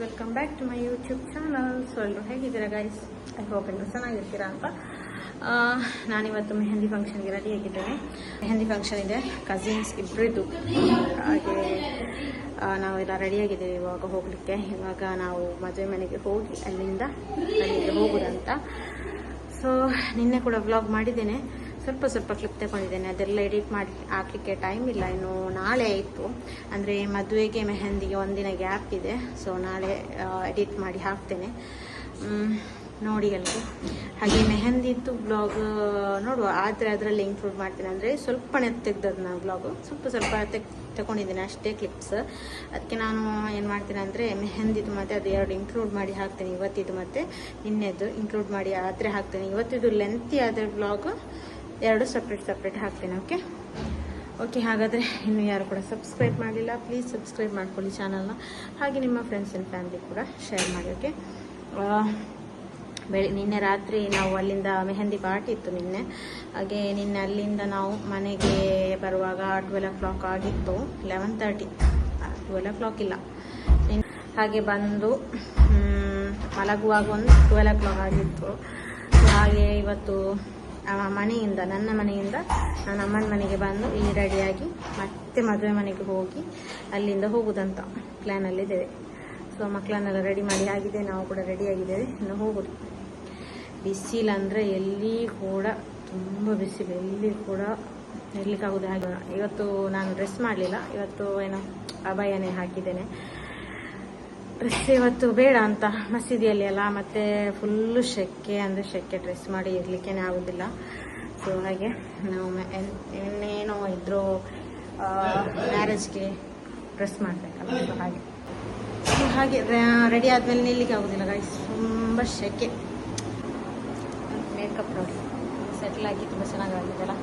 Welcome back to my YouTube channel. So ಎಲ್ಲರೂ ಹೇಗಿದ್ದೀರಾ guys? I hope ಎಲ್ಲರೂ ಚೆನ್ನಾಗಿರ್ತೀರಾ ಅಂತ. ನಾನಿವತ್ತು ಮೆಹಂದಿ ಫಂಕ್ಷನ್ಗೆ ರೆಡಿಯಾಗಿದ್ದೇನೆ. ಮೆಹಂದಿ ಫಂಕ್ಷನ್ ಇದೆ, ಕಸಿನ್ಸ್ ಇಬ್ಬರಿದ್ದು. ಹಾಗೆ ನಾವೆಲ್ಲ ರೆಡಿಯಾಗಿದ್ದೇವೆ ಇವಾಗ ಹೋಗಲಿಕ್ಕೆ. ಇವಾಗ ನಾವು ಮದುವೆ ಮನೆಗೆ ಹೋಗಿ ಅಲ್ಲಿಂದ ಅಲ್ಲಿಗೆ ಹೋಗೋದಂತ. ಸೊ ನಿನ್ನೆ ಕೂಡ ವ್ಲಾಗ್ ಮಾಡಿದ್ದೇನೆ, ಸ್ವಲ್ಪ ಕ್ಲಿಪ್ ತಗೊಂಡಿದ್ದೇನೆ. ಅದೆಲ್ಲ ಎಡಿಟ್ ಮಾಡಿ ಹಾಕಲಿಕ್ಕೆ ಟೈಮ್ ಇಲ್ಲ. ಇನ್ನು ನಾಳೆ ಇತ್ತು, ಅಂದರೆ ಮದುವೆಗೆ ಮೆಹಂದಿಗೆ ಒಂದಿನ ಗ್ಯಾಪ್ ಇದೆ. ಸೊ ನಾಳೆ ಎಡಿಟ್ ಮಾಡಿ ಹಾಕ್ತೇನೆ, ನೋಡಿ ಎಲ್ಲರೂ. ಹಾಗೆ ಮೆಹಂದಿದ್ದು ಬ್ಲಾಗ್ ನೋಡುವ, ಆದರೆ ಅದರಲ್ಲಿ ಇನ್ಕ್ಲೂಡ್ ಮಾಡ್ತೇನೆ. ಅಂದರೆ ಸ್ವಲ್ಪನೇ ತೆಗ್ದದ್ದು ನಾನು ಬ್ಲಾಗು, ಸ್ವಲ್ಪ ತಗೊಂಡಿದ್ದೇನೆ ಅಷ್ಟೇ ಕ್ಲಿಪ್ಸ್. ಅದಕ್ಕೆ ನಾನು ಏನು ಮಾಡ್ತೇನೆ ಅಂದರೆ ಮೆಹಂದಿದು ಮತ್ತು ಅದು ಎರಡು ಇನ್ಕ್ಲೂಡ್ ಮಾಡಿ ಹಾಕ್ತೇನೆ. ಇವತ್ತಿದ್ದು ಮತ್ತು ನಿನ್ನೆದು ಇನ್ಕ್ಲೂಡ್ ಮಾಡಿ ಆದರೆ ಹಾಕ್ತೇನೆ. ಇವತ್ತಿದ್ದು ಲೆಂತಿ ಆದರೆ ಬ್ಲಾಗ್ ಎರಡು ಸಪ್ರೇಟ್ ಹಾಕ್ತೇನೆ. ಓಕೆ. ಹಾಗಾದರೆ ಇನ್ನು ಯಾರು ಕೂಡ ಸಬ್ಸ್ಕ್ರೈಬ್ ಮಾಡಲಿಲ್ಲ, ಪ್ಲೀಸ್ ಸಬ್ಸ್ಕ್ರೈಬ್ ಮಾಡ್ಕೊಳ್ಳಿ ಚಾನಲ್ನ. ಹಾಗೆ ನಿಮ್ಮ ಫ್ರೆಂಡ್ಸ್ ಆ್ಯಂಡ್ ಫ್ಯಾಮಿಲಿ ಕೂಡ ಶೇರ್ ಮಾಡಿ. ಓಕೆ. ನಿನ್ನೆ ರಾತ್ರಿ ನಾವು ಅಲ್ಲಿಂದ ಮೆಹಂದಿ ಪಾರ್ಟಿ ಇತ್ತು ನಿನ್ನೆ. ಹಾಗೆ ನಿನ್ನೆ ಅಲ್ಲಿಂದ ನಾವು ಮನೆಗೆ ಬರುವಾಗ 12 o'clock ಆಗಿತ್ತು. 11:30, 12 o'clock ಇಲ್ಲ. ಹಾಗೆ ಬಂದು ಮಲಗುವಾಗ ಒಂದು 12 o'clock ಆಗಿತ್ತು. ಹಾಗೆ ಇವತ್ತು ಮನೆಯಿಂದ, ನನ್ನ ಮನೆಯಿಂದ ನಾನು ಅಮ್ಮನ ಮನೆಗೆ ಬಂದು ಇಲ್ಲಿ ರೆಡಿಯಾಗಿ ಮತ್ತೆ ಮದುವೆ ಮನೆಗೆ ಹೋಗಿ ಅಲ್ಲಿಂದ ಹೋಗೋದಂತ ಪ್ಲ್ಯಾನಲ್ಲಿದ್ದೇವೆ. ಸೊ ಮಕ್ಕಳನ್ನೆಲ್ಲ ರೆಡಿ ಮಾಡಿ ಆಗಿದೆ, ನಾವು ಕೂಡ ರೆಡಿಯಾಗಿದ್ದೇವೆ. ಇನ್ನು ಹೋಗೋದು. ಬಿಸಿಲು ಅಂದರೆ ಎಲ್ಲಿ ಕೂಡ ತುಂಬ ಬಿಸಿಲು, ಎಲ್ಲಿ ಕೂಡ ಇರಲಿಕ್ಕಾಗೋದು. ಹಾಗೆ ಇವತ್ತು ನಾನು ಡ್ರೆಸ್ ಮಾಡಲಿಲ್ಲ, ಇವತ್ತು ಏನೋ ಅಬಾಯನೇ ಹಾಕಿದ್ದೇನೆ. ಡ್ರೆಸ್ ಇವತ್ತು ಬೇಡ ಅಂತ, ಮಸೀದಿಯಲ್ಲಿ ಅಲ್ಲ, ಮತ್ತು ಫುಲ್ಲು ಶೆಕೆ, ಅಂದರೆ ಶೆಕೆ, ಡ್ರೆಸ್ ಮಾಡಿ ಇರಲಿಕ್ಕೇ ಆಗೋದಿಲ್ಲ. ಸೊ ಹಾಗೆ ನಾವು ಇನ್ನೇನೋ ಇದ್ರೂ ಮ್ಯಾರೇಜ್ಗೆ ಡ್ರೆಸ್ ಮಾಡಬೇಕಲ್ಲ. ಸೊ ಹಾಗೆ ರೆಡಿ ಆದಮೇಲೆ ನಿಲ್ಲಿಕ್ಕೆ ಆಗೋದಿಲ್ಲ ಗೈಸ್, ತುಂಬ ಶೆಕೆ. ಮೇಕಪ್ ನೋಡಿ ಸೆಟ್ಲ್ ಆಗಿ ತುಂಬ ಚೆನ್ನಾಗಾಗಿದೆಲ್ಲ.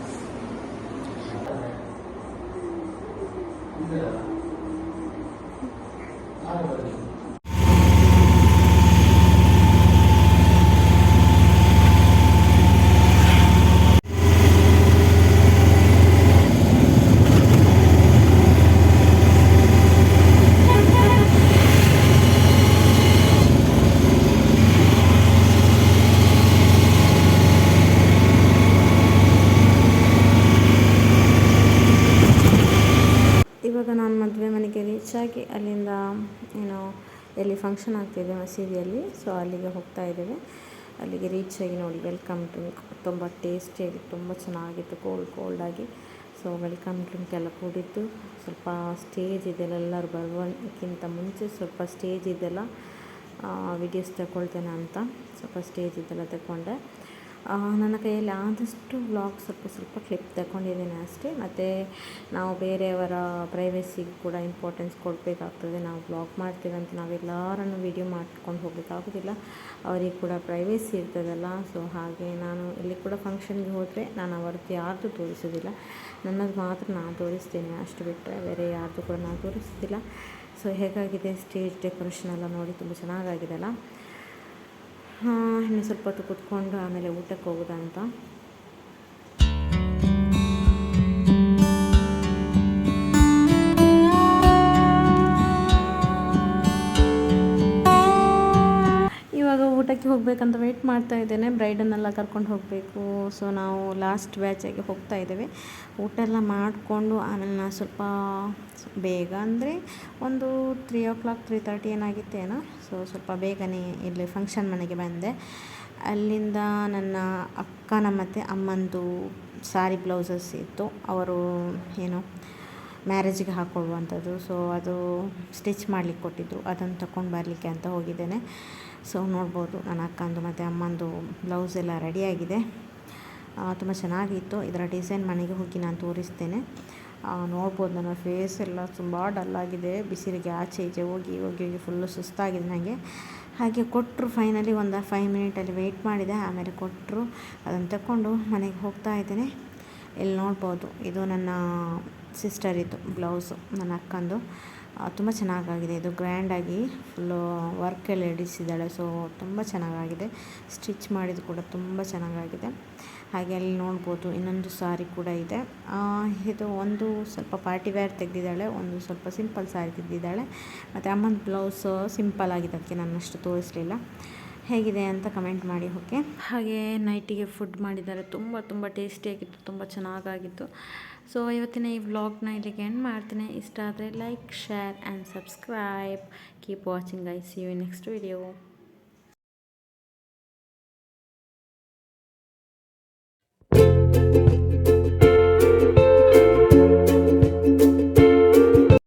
ಇವಾಗ ನಾನು ಮದುವೆ ಮನೆಗೆ ರೀಚ್ ಆಗಿ ಅಲ್ಲಿಂದ ಏನೋ ಎಲ್ಲಿ ಫಂಕ್ಷನ್ ಆಗ್ತಿದೆ ಮಸೀದಿಯಲ್ಲಿ, ಸೊ ಅಲ್ಲಿಗೆ ಹೋಗ್ತಾ ಇದ್ದೇವೆ. ಅಲ್ಲಿಗೆ ರೀಚ್ ಆಗಿ ನೋಡಿ, ವೆಲ್ಕಮ್ ಡ್ರಿಂಕ್ ತುಂಬ ಟೇಸ್ಟಿಯಾಗಿ, ತುಂಬ ಚೆನ್ನಾಗಿತ್ತು, ಕೋಲ್ಡಾಗಿ. ಸೊ ವೆಲ್ಕಮ್ ಡ್ರಿಂಕ್ ಎಲ್ಲ ಕೂಡಿದ್ದು. ಸ್ವಲ್ಪ ಸ್ಟೇಜ್ ಇದೆಲ್ಲ, ಎಲ್ಲರೂ ಬರುವಕ್ಕಿಂತ ಮುಂಚೆ ಸ್ವಲ್ಪ ಸ್ಟೇಜ್ ಇದೆಲ್ಲ ವಿಡಿಯೋಸ್ ತಗೊಳ್ತೇನೆ ಅಂತ ಸ್ವಲ್ಪ ಸ್ಟೇಜ್ ಇದೆಲ್ಲ ತಗೊಂಡೆ. ನನ್ನ ಕೈಯಲ್ಲಿ ಆದಷ್ಟು ವ್ಲಾಗ್ ಸ್ವಲ್ಪ ಕ್ಲಿಪ್ ತಗೊಂಡಿದ್ದೇನೆ ಅಷ್ಟೇ. ಮತ್ತು ನಾವು ಬೇರೆಯವರ ಪ್ರೈವಸಿಗೆ ಕೂಡ ಇಂಪಾರ್ಟೆನ್ಸ್ ಕೊಡಬೇಕಾಗ್ತದೆ. ನಾವು ವ್ಲಾಗ್ ಮಾಡ್ತೀವಿ ಅಂತ ನಾವೆಲ್ಲರನ್ನು ವೀಡಿಯೋ ಮಾಡ್ಕೊಂಡು ಹೋಗಬೇಕಾಗೋದಿಲ್ಲ, ಅವರಿಗೆ ಕೂಡ ಪ್ರೈವಸಿ ಇರ್ತದಲ್ಲ. ಸೊ ಹಾಗೆ ನಾನು ಇಲ್ಲಿ ಕೂಡ ಫಂಕ್ಷನ್ಗೆ ಹೋದರೆ ನಾನು ಅವರದ್ದು ಯಾರ್ದು ತೋರಿಸೋದಿಲ್ಲ, ನನ್ನದು ಮಾತ್ರ ನಾನು ತೋರಿಸ್ತೇನೆ, ಅಷ್ಟು ಬಿಟ್ಟರೆ ಬೇರೆ ಯಾರ್ದು ಕೂಡ ನಾನು ತೋರಿಸೋದಿಲ್ಲ. ಸೊ ಹೇಗಾಗಿದೆ ಸ್ಟೇಜ್ ಡೆಕೋರೇಷನ್ ಎಲ್ಲ ನೋಡಿ, ತುಂಬ ಚೆನ್ನಾಗಾಗಿದೆ ಅಲ್ಲ. ಇನ್ನು ಸ್ವಲ್ಪ ಹೊತ್ತು ಕೂತ್ಕೊಂಡು ಆಮೇಲೆ ಊಟಕ್ಕೆ ಹೋಗೋದಂತ. ಇವಾಗ ಊಟಕ್ಕೆ ಹೋಗಬೇಕಂತ ವೆಯ್ಟ್ ಮಾಡ್ತಾ ಇದ್ದೇನೆ. ಬ್ರೈಡನ್ನೆಲ್ಲ ಕರ್ಕೊಂಡು ಹೋಗಬೇಕು. ಸೊ ನಾವು ಲಾಸ್ಟ್ ಬ್ಯಾಚಾಗಿ ಹೋಗ್ತಾ ಇದ್ದೇವೆ. ಊಟ ಎಲ್ಲ ಮಾಡಿಕೊಂಡು ಆಮೇಲೆ ನಾನು ಸ್ವಲ್ಪ ಬೇಗ, ಅಂದರೆ ಒಂದು 3 o'clock 3:30 ಏನಾಗಿತ್ತೇನೋ. ಸೊ ಸ್ವಲ್ಪ ಬೇಗನೆ ಇಲ್ಲಿ ಫಂಕ್ಷನ್ ಮನೆಗೆ ಬಂದೆ. ಅಲ್ಲಿಂದ ನನ್ನ ಅಕ್ಕನ ಮತ್ತು ಅಮ್ಮಂದು ಸಾರಿ ಬ್ಲೌಸಸ್ ಇತ್ತು, ಅವರು ಏನು ಮ್ಯಾರೇಜಿಗೆ ಹಾಕ್ಕೊಳ್ಳುವಂಥದ್ದು. ಸೊ ಅದು ಸ್ಟಿಚ್ ಮಾಡಲಿಕ್ಕೆ ಕೊಟ್ಟಿದ್ದರು, ಅದನ್ನು ತಗೊಂಡು ಬರಲಿಕ್ಕೆ ಅಂತ ಹೋಗಿದ್ದೇನೆ. ಸೊ ನೋಡ್ಬೋದು ನನ್ನ ಅಕ್ಕಂದು ಮತ್ತು ಅಮ್ಮಂದು ಬ್ಲೌಸ್ ಎಲ್ಲ ರೆಡಿಯಾಗಿದೆ, ತುಂಬ ಚೆನ್ನಾಗಿತ್ತು. ಇದರ ಡಿಸೈನ್ ಮನೆಗೆ ಹೋಗಿ ನಾನು ತೋರಿಸ್ತೇನೆ. ನೋಡ್ಬೋದು ನನ್ನ ಫೇಸ್ ಎಲ್ಲ ತುಂಬ ಡಲ್ಲಾಗಿದೆ, ಬಿಸಿಲಿಗೆ ಆಚೆ ಈಚೆ ಹೋಗಿ ಫುಲ್ಲು ಸುಸ್ತಾಗಿದೆ ನನಗೆ. ಹಾಗೆ ಕೊಟ್ಟರು, ಫೈನಲಿ ಒಂದು 5 minute ವೆಯ್ಟ್ ಮಾಡಿದೆ, ಆಮೇಲೆ ಕೊಟ್ಟರು. ಅದನ್ನು ತಗೊಂಡು ಮನೆಗೆ ಹೋಗ್ತಾ ಇದ್ದೇನೆ. ಇಲ್ಲಿ ನೋಡ್ಬೋದು, ಇದು ನನ್ನ ಸಿಸ್ಟರಿದ್ದು ಬ್ಲೌಸು, ನನ್ನ ಅಕ್ಕಂದು. ತುಂಬ ಚೆನ್ನಾಗಾಗಿದೆ. ಇದು ಗ್ರ್ಯಾಂಡಾಗಿ ಫುಲ್ಲು ವರ್ಕೆಲ್ಲ ಇಡಿಸಿದ್ದಾಳೆ. ಸೊ ತುಂಬ ಚೆನ್ನಾಗಾಗಿದೆ. ಸ್ಟಿಚ್ ಮಾಡಿದ್ದು ಕೂಡ ತುಂಬ ಚೆನ್ನಾಗಾಗಿದೆ. ಹಾಗೆ ಅಲ್ಲಿ ನೋಡ್ಬೋದು ಇನ್ನೊಂದು ಸಾರಿ ಕೂಡ ಇದೆ. ಇದು ಒಂದು ಸ್ವಲ್ಪ ಪಾರ್ಟಿ ವೇರ್ ತೆಗೆದಿದ್ದಾಳೆ, ಒಂದು ಸ್ವಲ್ಪ ಸಿಂಪಲ್ ಸಾರಿ ತೆಗೆದಿದ್ದಾಳೆ. ಮತ್ತು ಅಮ್ಮನ ಬ್ಲೌಸು ಸಿಂಪಲ್ ಆಗಿದೆ, ಅದಕ್ಕೆ ನಾನು ಅಷ್ಟು ತೋರಿಸಲಿಲ್ಲ. ಹೇಗಿದೆ ಅಂತ ಕಮೆಂಟ್ ಮಾಡಿ. ಓಕೆ, ಹಾಗೆ ನೈಟಿಗೆ ಫುಡ್ ಮಾಡಿದ್ದಾರೆ. ತುಂಬ ಟೇಸ್ಟಿಯಾಗಿತ್ತು, ತುಂಬ ಚೆನ್ನಾಗಾಗಿತ್ತು. ಸೊ ಇವತ್ತಿನ ಈ ವ್ಲಾಗ್ನ ಇಲ್ಲಿಗೆ ಎಂಡ್ ಮಾಡ್ತೀನಿ. ಇಷ್ಟ ಆದರೆ like, share and subscribe. Keep watching. I see you next video.